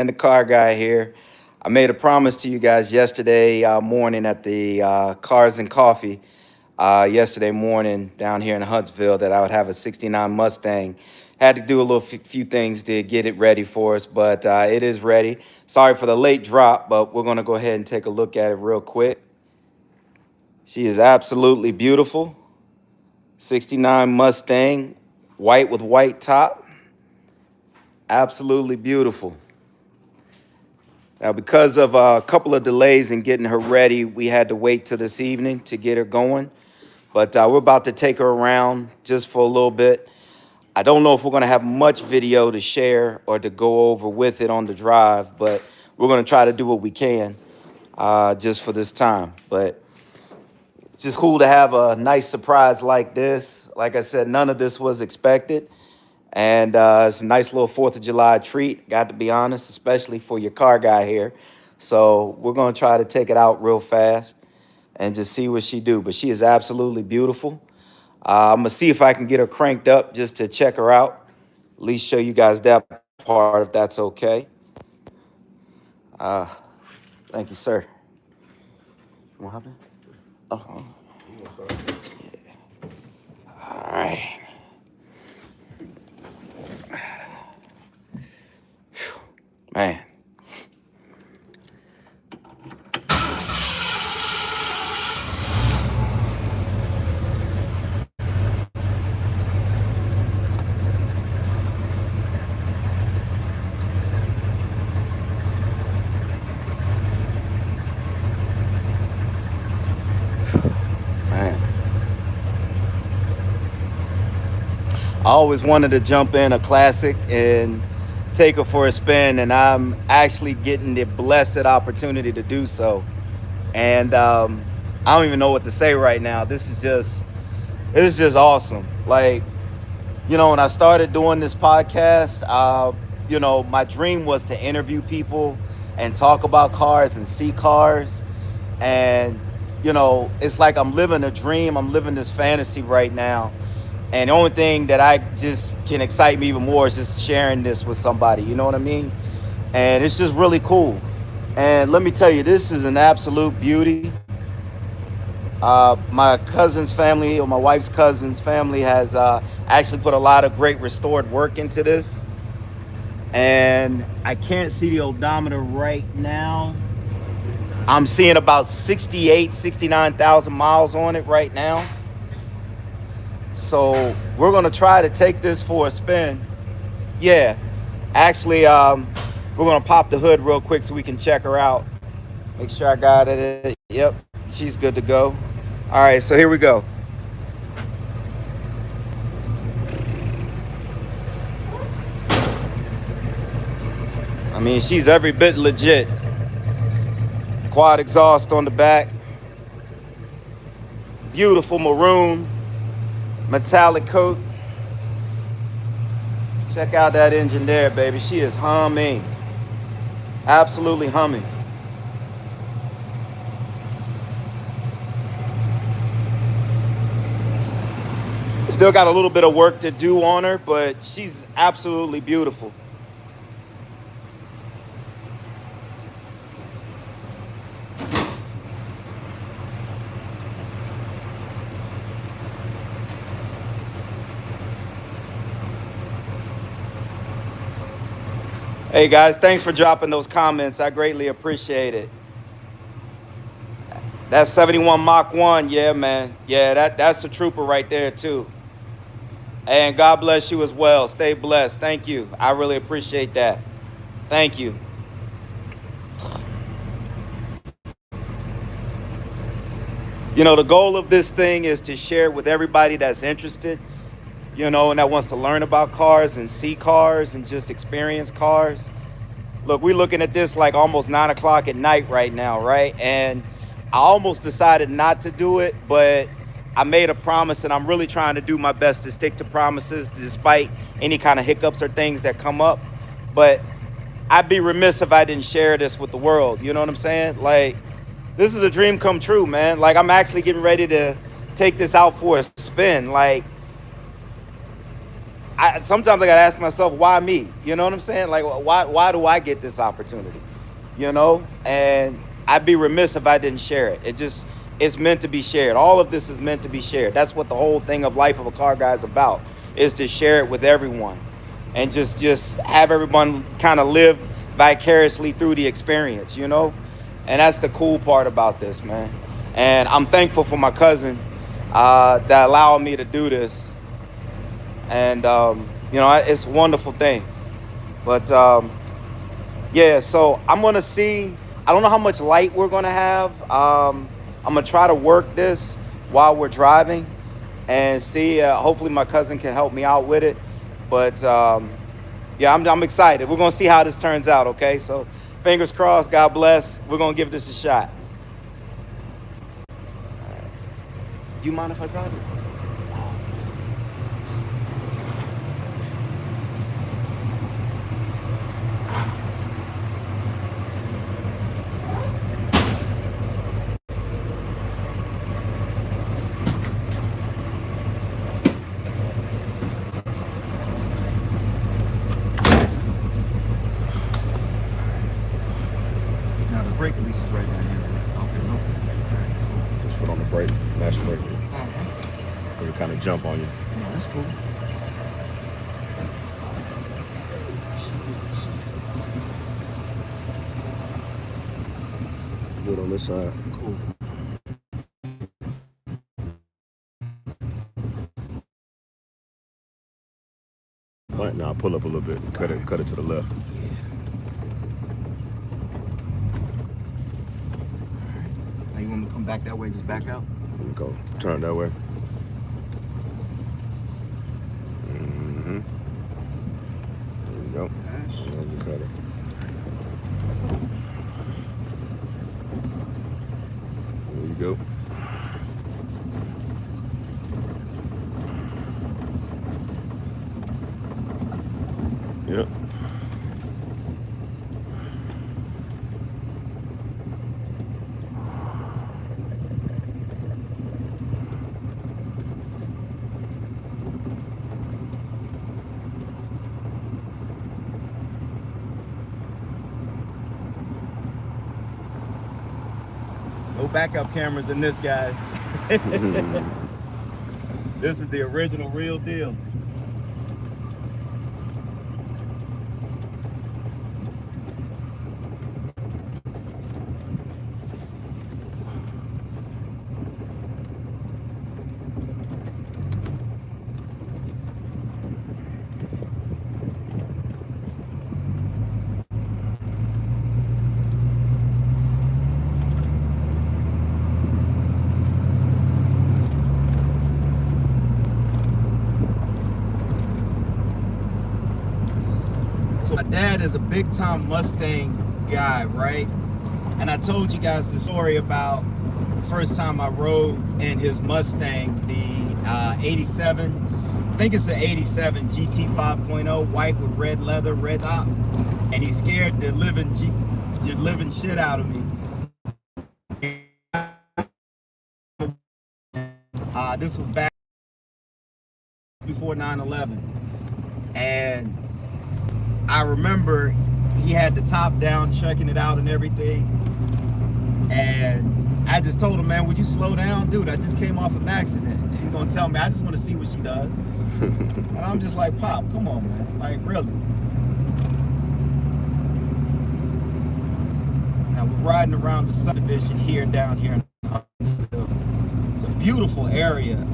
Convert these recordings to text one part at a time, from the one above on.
the car guy here. I made a promise to you guys yesterday morning at the Cars and Coffee yesterday morning down here in Huntsville that I would have a 69 Mustang. Had to do a little few things to get it ready for us, but it is ready. Sorry for the late drop, but we're going to go ahead and take a look at it real quick. She is absolutely beautiful. 69 Mustang, white with white top. Absolutely beautiful. Now, because of a couple of delays in getting her ready, we had to wait till this evening to get her going. But we're about to take her around just for a little bit. I don't know if we're going to have much video to share or to go over with it on the drive, but we're going to try to do what we can just for this time. But it's just cool to have a nice surprise like this. Like I said, none of this was expected. And it's a nice little 4th of July treat, got to be honest, especially for your car guy here. So we're going to try to take it out real fast and just see what she do. But she is absolutely beautiful. I'm going to see if I can get her cranked up just to check her out. At least show you guys that part, if that's okay. Thank you, sir. What happened? Oh. Yeah. All right. Man. Man. I always wanted to jump in a classic and take her for a spin, and I'm actually getting the blessed opportunity to do so. And I don't even know what to say right now. It is just awesome. Like, when I started doing this podcast, my dream was to interview people and talk about cars and see cars. And, it's like I'm living a dream. I'm living this fantasy right now. And the only thing that I just can excite me even more is just sharing this with somebody. You know what I mean? And it's just really cool. And let me tell you, this is an absolute beauty. My cousin's family, or my wife's cousin's family, has actually put a lot of great restored work into this. And I can't see the odometer right now. I'm seeing about 69,000 miles on it right now. So we're going to try to take this for a spin. Yeah, actually, we're going to pop the hood real quick so we can check her out. Make sure I got it. Yep, she's good to go. All right, so here we go. I mean, she's every bit legit. Quad exhaust on the back. Beautiful maroon. Metallic coat. Check out that engine there, baby. She is humming. Absolutely humming. Still got a little bit of work to do on her, but she's absolutely beautiful. Hey guys, thanks for dropping those comments. I greatly appreciate it. That's 71 Mach 1. Yeah, man. Yeah, that's a trooper right there too. And God bless you as well. Stay blessed. Thank you. I really appreciate that. Thank you. The goal of this thing is to share it with everybody that's interested, and that wants to learn about cars and see cars and just experience cars. Look, we're looking at this like almost 9 o'clock at night right now, right? And I almost decided not to do it, but I made a promise, and I'm really trying to do my best to stick to promises despite any kind of hiccups or things that come up. But I'd be remiss if I didn't share this with the world. You know what I'm saying? Like, this is a dream come true, man. Like, I'm actually getting ready to take this out for a spin. Like, sometimes I gotta ask myself, why me? You know what I'm saying? Like, why do I get this opportunity? You know, and I'd be remiss if I didn't share it. It's meant to be shared. All of this is meant to be shared. That's what the whole thing of Life of a Car Guy is about, is to share it with everyone, and just have everyone kind of live vicariously through the experience. You know, and that's the cool part about this, man. And I'm thankful for my cousin that allowed me to do this. And you know, it's a wonderful thing. But yeah, so I'm gonna see. I don't know how much light we're gonna have. I'm gonna try to work this while we're driving, and see. Hopefully, my cousin can help me out with it. But yeah, I'm excited. We're gonna see how this turns out. Okay, so fingers crossed. God bless. We're gonna give this a shot. Do you mind if I drive it? Now the brake release is right down here. Okay, no. Just foot on the brake, mash the brake. It'll kind of jump on you. No, that's cool. Good on this side. Cool. Right now, pull up a little bit. Cut it to the left. Now you want me to come back that way? Just back out. And go turn that way. Mm-hmm. There you go. And you cut it. There you go. Yep. No backup cameras in this, guys. This is the original, real deal. So my dad is a big time Mustang guy, right? And I told you guys the story about the first time I rode in his Mustang, the 87, I think it's the 87 GT 5.0, white with red leather, red top. And he scared the living shit out of me. This was back before 9/11. And I remember he had the top down, checking it out and everything. And I just told him, man, would you slow down? Dude, I just came off an accident. And he's gonna tell me, I just want to see what she does. And I'm just like, Pop, come on, man. Like, really? Now we're riding around the subdivision here, down here in Huntsville. It's a beautiful area.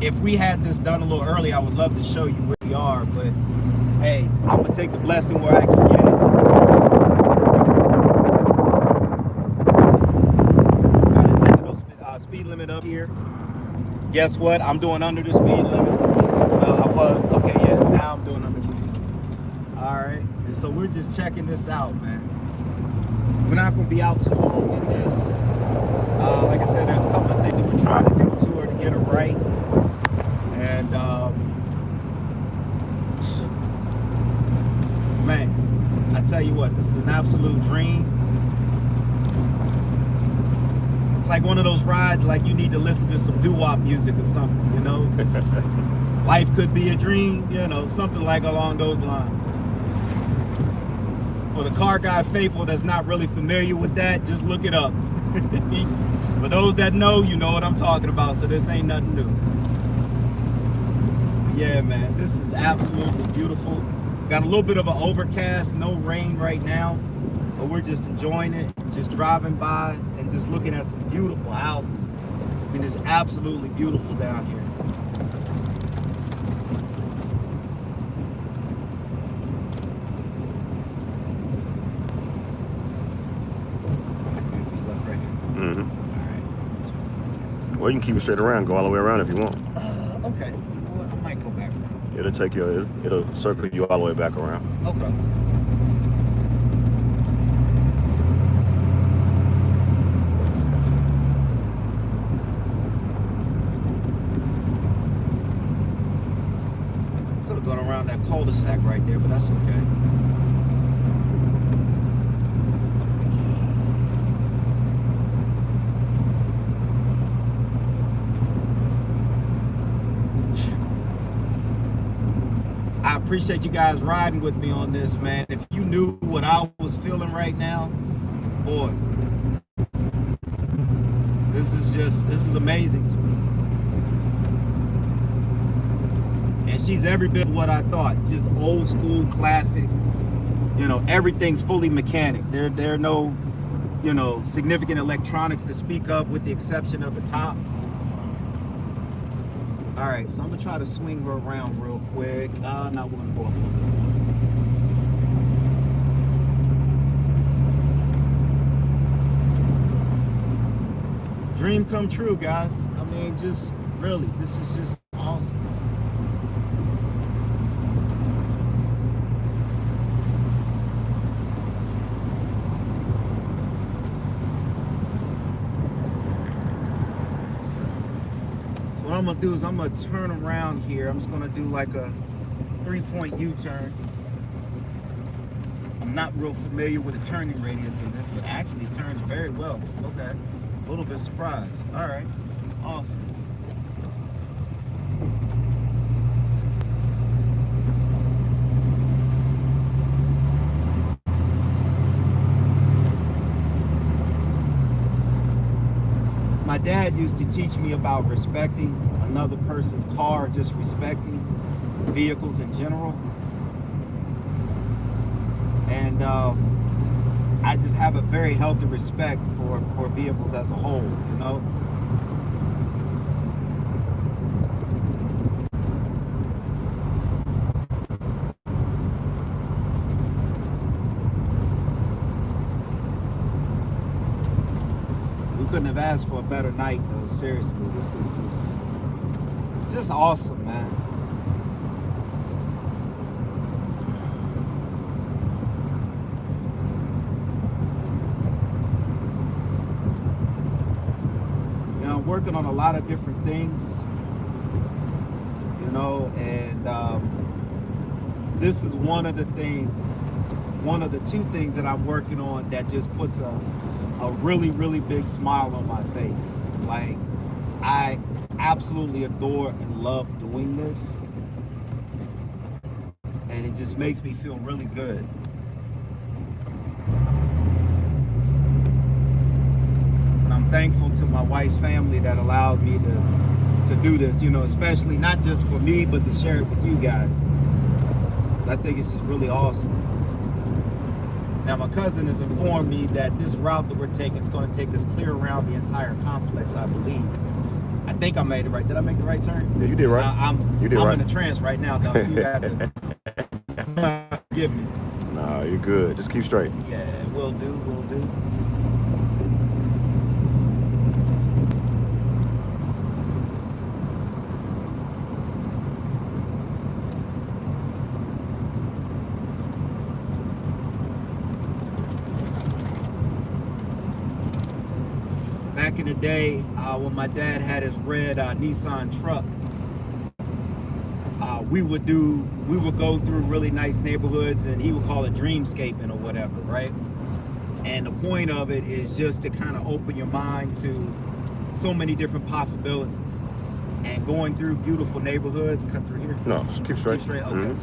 If we had this done a little early, I would love to show you where we are, but hey, I'm gonna take the blessing where I can get it. Got a digital speed limit up here. Guess what? I'm doing under the speed limit. Well, I was. Okay, yeah, now I'm doing under the speed limit. All right, and so we're just checking this out, man. We're not gonna be out too long in this. Like I said, there's a couple of things that we're trying to do to her to get her right. And man, I tell you what, this is an absolute dream. Like one of those rides, like you need to listen to some doo-wop music or something, you know? Just, life could be a dream, you know, something like along those lines. For the car guy faithful that's not really familiar with that, just look it up. For those that know, you know what I'm talking about, so this ain't nothing new. Yeah, man, this is absolutely beautiful. Got a little bit of an overcast, no rain right now, but we're just enjoying it, just driving by and just looking at some beautiful houses. I mean, it's absolutely beautiful down here. Just left right here. Mm-hmm. All right. Well, you can keep it straight around, go all the way around if you want. Okay. You know what? I might go back around. It'll take you, it'll circle you all the way back around. Okay. Could have gone around that cul-de-sac right there, but that's okay. I appreciate you guys riding with me on this, man. If you knew what I was feeling right now, boy, this is amazing to me. And she's every bit what I thought, just old school, classic. You know, everything's fully mechanic. There are no, you know, significant electronics to speak of, with the exception of the top. All right, so I'm gonna try to swing her around real quick. Now we're gonna go up a little bit more. Dream come true, guys. I mean, just really, this is just awesome. What I'm gonna do is I'm gonna turn around here. I'm just gonna do like a 3-point U-turn. I'm not real familiar with the turning radius in this, but actually it turns very well. Okay, a little bit surprised. All right, awesome. My dad used to teach me about respecting another person's car, just respecting vehicles in general. And I just have a very healthy respect for vehicles as a whole, you know? Couldn't have asked for a better night, though. Seriously, this is just awesome, man. You know, I'm working on a lot of different things, you know, and this is one of the two things that I'm working on that just puts a really, really big smile on my face. Like, I absolutely adore and love doing this, and it just makes me feel really good. And I'm thankful to my wife's family that allowed me to do this, you know, especially not just for me, but to share it with you guys. I think it's just really awesome. Now, my cousin has informed me that this route that we're taking is going to take us clear around the entire complex, I believe. I think I made it right. Did I make the right turn? Yeah, you did right. I'm in a trance right now, though. You got to forgive me. No, you're good. Just keep straight. Yeah, will do, will do. Back in the day, when my dad had his red Nissan truck, we would go through really nice neighborhoods, and he would call it dreamscaping or whatever, right? And the point of it is just to kind of open your mind to so many different possibilities. and going through beautiful neighborhoods. Cut through here. No, just keep straight. Keep straight. Okay. Mhm.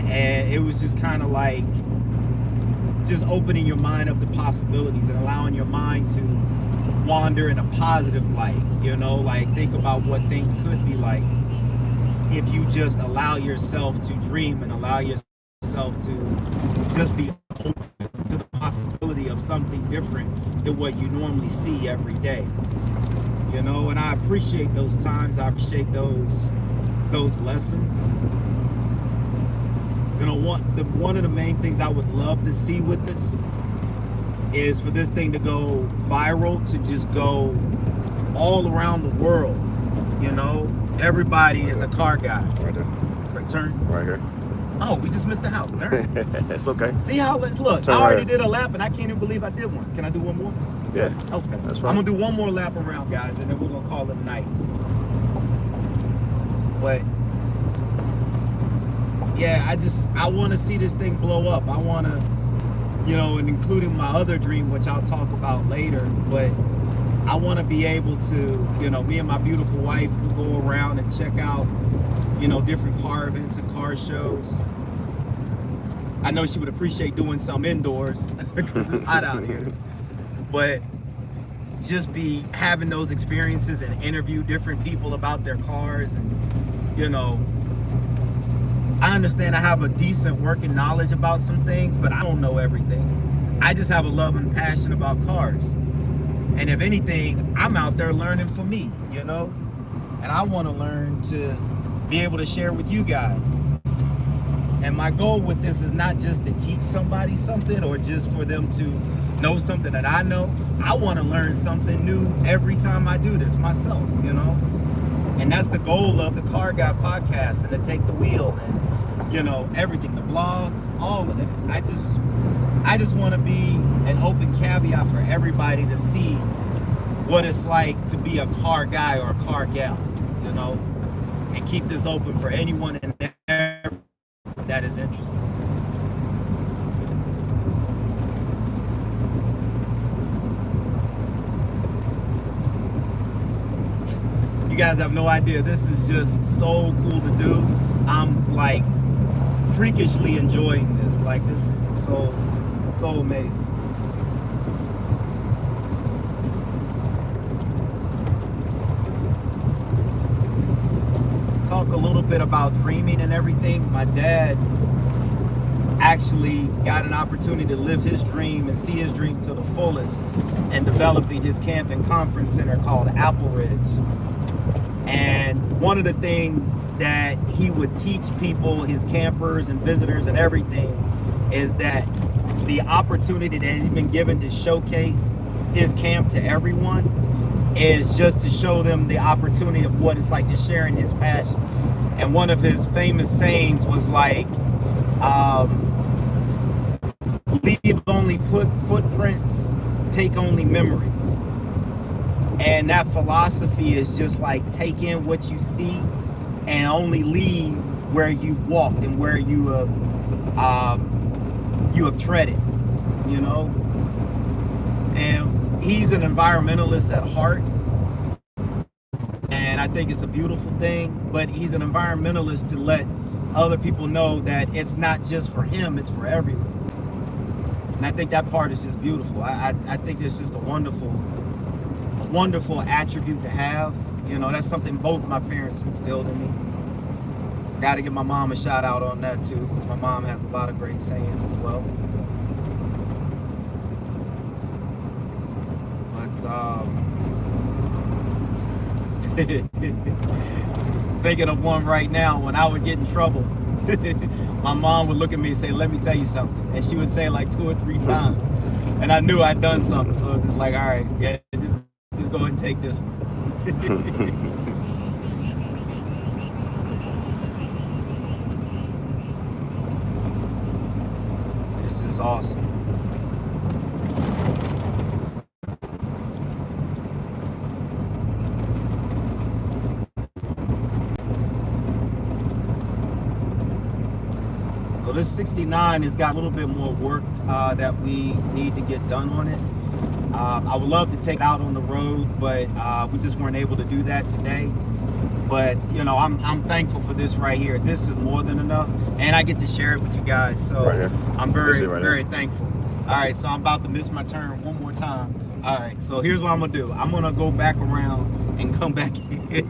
And it was just kind of like just opening your mind up to possibilities and allowing your mind to wander in a positive light. You know, like think about what things could be like if you just allow yourself to dream and allow yourself to just be open to the possibility of something different than what you normally see every day. You know, and I appreciate those times. I appreciate those lessons. You know, one of the main things I would love to see with this is for this thing to go viral, to just go all around the world. You know, everybody is a car guy. Right there. Turn. Right here. Oh, we just missed the house. Turn. It's okay. See how, let's look. Turn I already right. did a lap and I can't even believe I did one. Can I do one more? Yeah. Okay. That's fine. I'm gonna do one more lap around, guys, and then we're gonna call it a night. But yeah, I want to see this thing blow up. I want to, you know, and including my other dream, which I'll talk about later. But I want to be able to, you know, me and my beautiful wife will go around and check out, you know, different car events and car shows. I know she would appreciate doing some indoors because it's hot out here. But just be having those experiences and interview different people about their cars. And, you know, I understand I have a decent working knowledge about some things, but I don't know everything. I just have a love and passion about cars. And if anything, I'm out there learning for me, you know? And I want to learn to be able to share with you guys. And my goal with this is not just to teach somebody something or just for them to know something that I know. I want to learn something new every time I do this myself, you know? And that's the goal of the Car Guy podcast, and to take the wheel and, you know, everything, the blogs, all of it. I just want to be an open caveat for everybody to see what it's like to be a car guy or a car gal, you know, and keep this open for anyone and everyone that is interested. You guys have no idea. This is just so cool to do. I'm like freakishly enjoying this. Like, this is just so amazing. Talk a little bit about dreaming and everything. My dad actually got an opportunity to live his dream and see his dream to the fullest and developing his camp and conference center called Apple Ridge. And one of the things that he would teach people, his campers and visitors and everything, is that the opportunity that he's been given to showcase his camp to everyone is just to show them the opportunity of what it's like, just sharing his passion. And one of his famous sayings was like, leave only footprints, take only memories. And that philosophy is just like, take in what you see and only leave where you've walked and where you have treaded, you know? And he's an environmentalist at heart. And I think it's a beautiful thing, but he's an environmentalist to let other people know that it's not just for him, it's for everyone. And I think that part is just beautiful. I think it's just a wonderful attribute to have. You know, that's something both my parents instilled in me. Got to give my mom a shout out on that too, because my mom has a lot of great sayings as well. But thinking of one right now, when I would get in trouble, my mom would look at me and say, "Let me tell you something," and she would say it like 2 or 3 times, and I knew I'd done something. So it's just like, all right, yeah, just go ahead and take this one. It's just awesome. So this 69 has got a little bit more work that we need to get done on it. I would love to take it out on the road, but we just weren't able to do that today. But you know, I'm thankful for this right here. This is more than enough, and I get to share it with you guys. So Right here. I'm very Right very here. thankful. All right, so I'm about to miss my turn one more time. All right, so here's what I'm gonna do. I'm gonna go back around and come back in.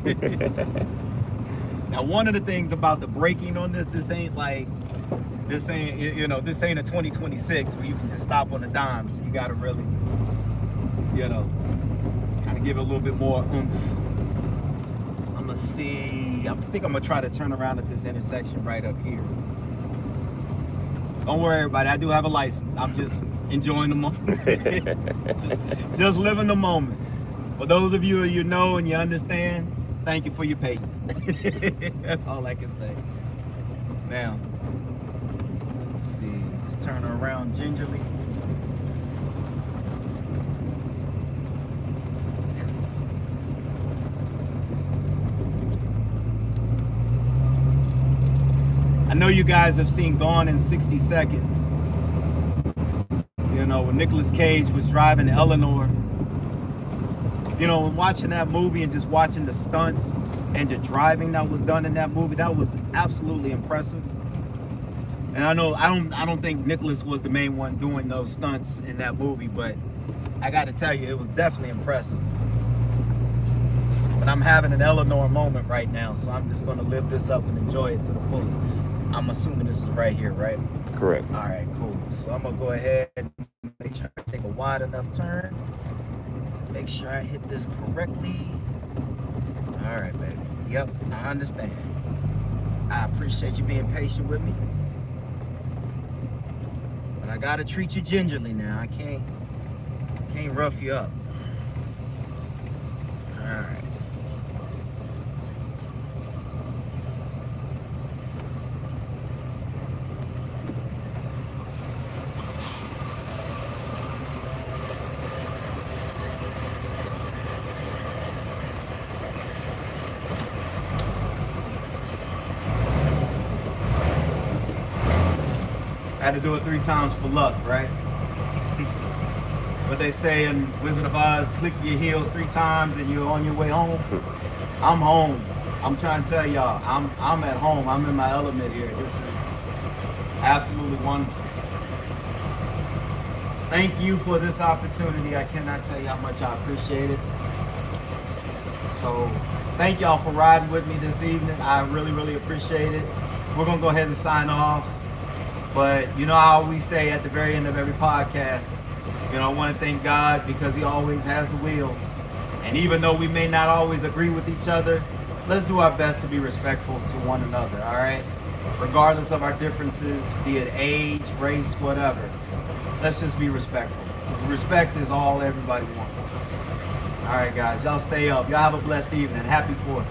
Now, one of the things about the braking on this ain't like, this ain't, you know, this ain't a 2026 where you can just stop on a dime. So you gotta really, you know, kind of give it a little bit more oomph. I'm gonna see, I think I'm gonna try to turn around at this intersection right up here. Don't worry, everybody, I do have a license. I'm just enjoying the moment. just living the moment. For those of you you know and you understand, thank you for your patience. That's all I can say. Now, let's see, just turn her around gingerly. I know you guys have seen Gone in 60 Seconds. You know, when Nicolas Cage was driving Eleanor. You know, watching that movie and just watching the stunts and the driving that was done in that movie, that was absolutely impressive. And I know I don't think Nicholas was the main one doing those stunts in that movie, but I got to tell you, it was definitely impressive. But I'm having an Eleanor moment right now, so I'm just going to live this up and enjoy it to the fullest. I'm assuming this is right here, right? Correct. All right, cool. So I'm going to go ahead and make sure I take a wide enough turn. Make sure I hit this correctly. All right, baby. Yep, I understand. I appreciate you being patient with me. But I gotta treat you gingerly now. I can't rough you up. All right. I had to do it 3 times for luck, right? What they say in Wizard of Oz, click your heels 3 times and you're on your way home. I'm home. I'm trying to tell y'all, I'm at home. I'm in my element here. This is absolutely wonderful. Thank you for this opportunity. I cannot tell you how much I appreciate it. So thank y'all for riding with me this evening. I really, really appreciate it. We're gonna go ahead and sign off. But you know, I always say at the very end of every podcast, you know, I want to thank God because he always has the wheel. And even though we may not always agree with each other, let's do our best to be respectful to one another, all right? Regardless of our differences, be it age, race, whatever. Let's just be respectful. Respect is all everybody wants. All right, guys, y'all stay up. Y'all have a blessed evening. Happy 4th.